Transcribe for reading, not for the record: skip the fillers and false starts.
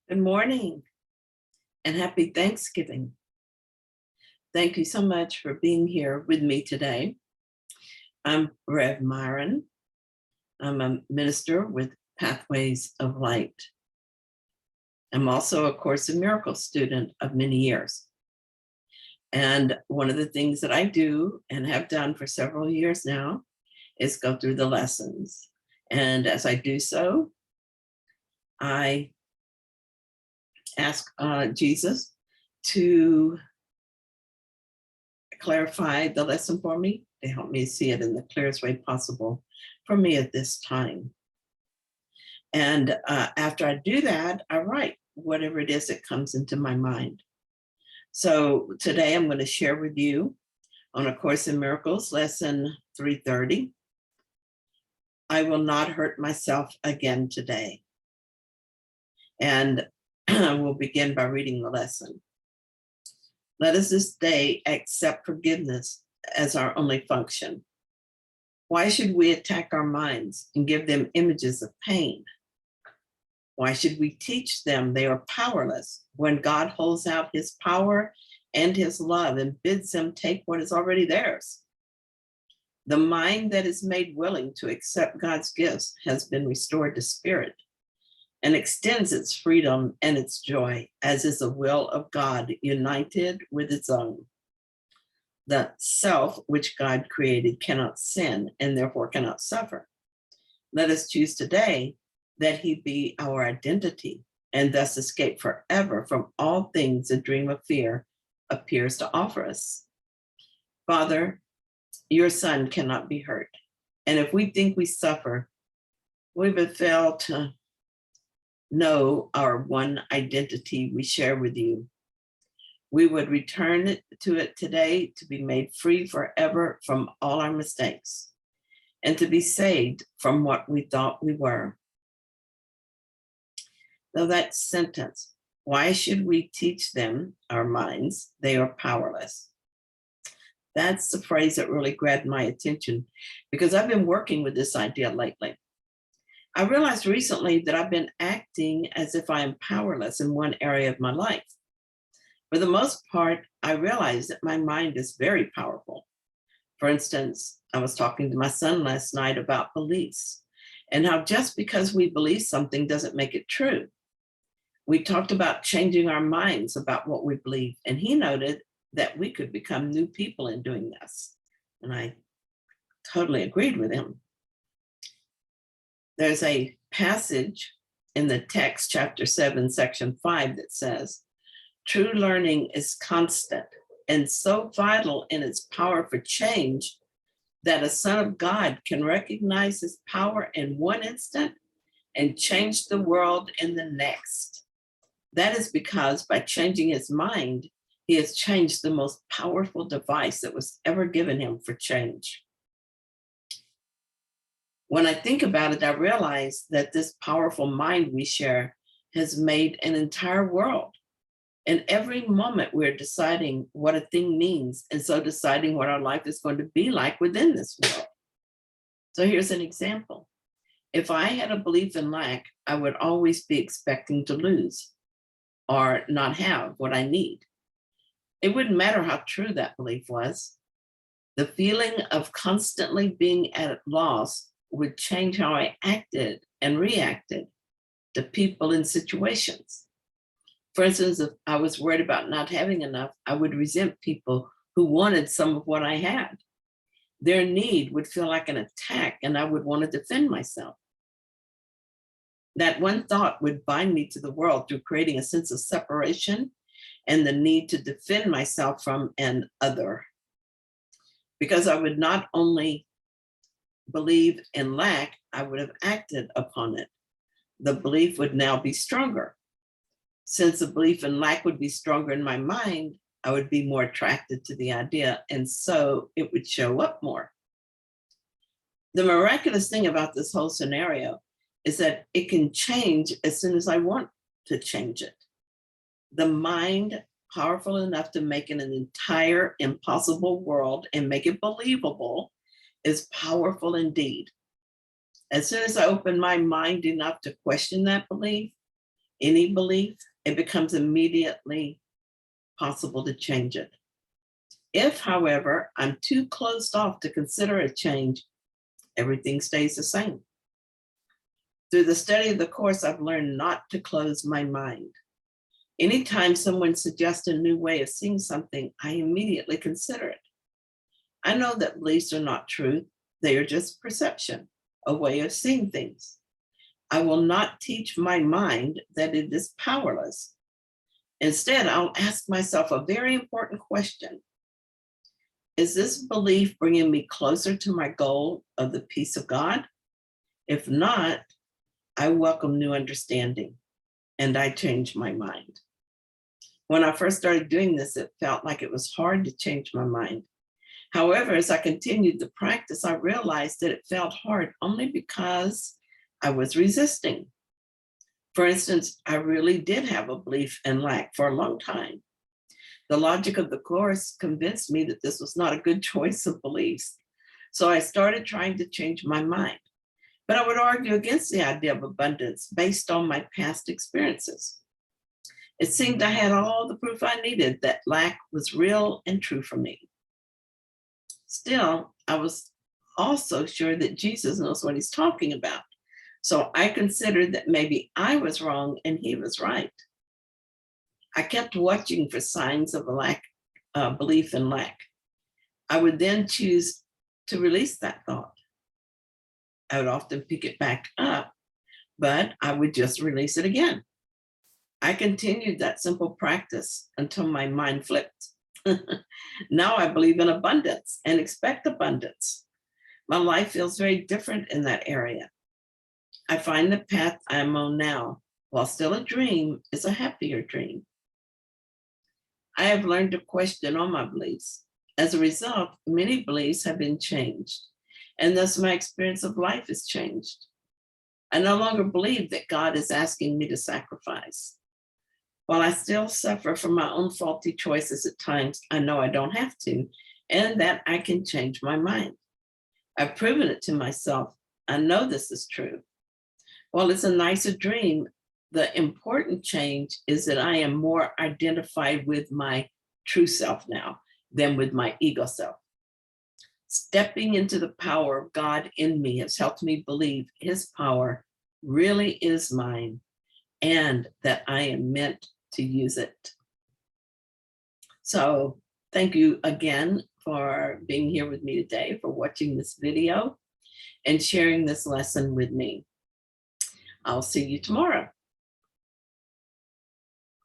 Good morning and happy Thanksgiving. Thank you so much for being here with me today. I'm Rev Myron. I'm a minister with Pathways of Light. I'm also a Course in Miracles student of many years. And one of the things that I do and have done for several years now is go through the lessons. And as I do so, I ask Jesus to clarify the lesson for me, to help me see it in the clearest way possible for me at this time. And after I do that, I write whatever it is that comes into my mind. So today I'm going to share with you on A Course in Miracles, lesson 330. I will not hurt myself again today. And we'll begin by reading the lesson. Let us this day accept forgiveness as our only function. Why should we attack our minds and give them images of pain? Why should we teach them they are powerless when God holds out his power and his love and bids them take what is already theirs? The mind that is made willing to accept God's gifts has been restored to spirit and extends its freedom and its joy, as is the will of God united with its own. The self which God created cannot sin and therefore cannot suffer. Let us choose today that he be our identity and thus escape forever from all things a dream of fear appears to offer us. Father, your son cannot be hurt. And if we think we suffer, we would fail to know our one identity we share with you. We would return to it today to be made free forever from all our mistakes and to be saved from what we thought we were. Now that sentence, why should we teach them, our minds, they are powerless? That's the phrase that really grabbed my attention because I've been working with this idea lately. I realized recently that I've been acting as if I am powerless in one area of my life. For the most part, I realized that my mind is very powerful. For instance, I was talking to my son last night about beliefs and how just because we believe something doesn't make it true. We talked about changing our minds about what we believe, and he noted that we could become new people in doing this. And I totally agreed with him. There's a passage in the text, chapter 7, section 5, that says, true learning is constant and so vital in its power for change that a son of God can recognize his power in one instant and change the world in the next. That is because by changing his mind, he has changed the most powerful device that was ever given him for change. When I think about it, I realize that this powerful mind we share has made an entire world. And every moment we're deciding what a thing means, and so deciding what our life is going to be like within this world. So here's an example. If I had a belief in lack, I would always be expecting to lose or not have what I need. It wouldn't matter how true that belief was. The feeling of constantly being at a loss would change how I acted and reacted to people and situations. For instance, if I was worried about not having enough, I would resent people who wanted some of what I had. Their need would feel like an attack, and I would want to defend myself. That one thought would bind me to the world through creating a sense of separation and the need to defend myself from an other. Because I would not only believe in lack, I would have acted upon it. The belief would now be stronger. Since the belief in lack would be stronger in my mind, I would be more attracted to the idea, and so it would show up more. The miraculous thing about this whole scenario is that it can change as soon as I want to change it. The mind, powerful enough to make an entire impossible world and make it believable, is powerful indeed. As soon as I open my mind enough to question that belief, any belief, it becomes immediately possible to change it. If, however, I'm too closed off to consider a change, everything stays the same. Through the study of the course, I've learned not to close my mind. Anytime someone suggests a new way of seeing something, I immediately consider it. I know that beliefs are not truth. They are just perception, a way of seeing things. I will not teach my mind that it is powerless. Instead, I'll ask myself a very important question. Is this belief bringing me closer to my goal of the peace of God? If not, I welcome new understanding and I change my mind. When I first started doing this, it felt like it was hard to change my mind. However, as I continued the practice, I realized that it felt hard only because I was resisting. For instance, I really did have a belief in lack for a long time. The logic of the course convinced me that this was not a good choice of beliefs. So I started trying to change my mind. But I would argue against the idea of abundance based on my past experiences. It seemed I had all the proof I needed that lack was real and true for me. Still, I was also sure that Jesus knows what he's talking about. So I considered that maybe I was wrong and he was right. I kept watching for signs of a lack, belief in lack. I would then choose to release that thought. I would often pick it back up, but I would just release it again. I continued that simple practice until my mind flipped. Now I believe in abundance and expect abundance. My life feels very different in that area. I find the path I'm on now, while still a dream, is a happier dream. I have learned to question all my beliefs. As a result, many beliefs have been changed, and thus my experience of life has changed. I no longer believe that God is asking me to sacrifice. While I still suffer from my own faulty choices at times, I know I don't have to, and that I can change my mind. I've proven it to myself. I know this is true. While it's a nicer dream, the important change is that I am more identified with my true self now than with my ego self. Stepping into the power of God in me has helped me believe his power really is mine and that I am meant to use it. So thank you again for being here with me today, for watching this video and sharing this lesson with me. I'll see you tomorrow.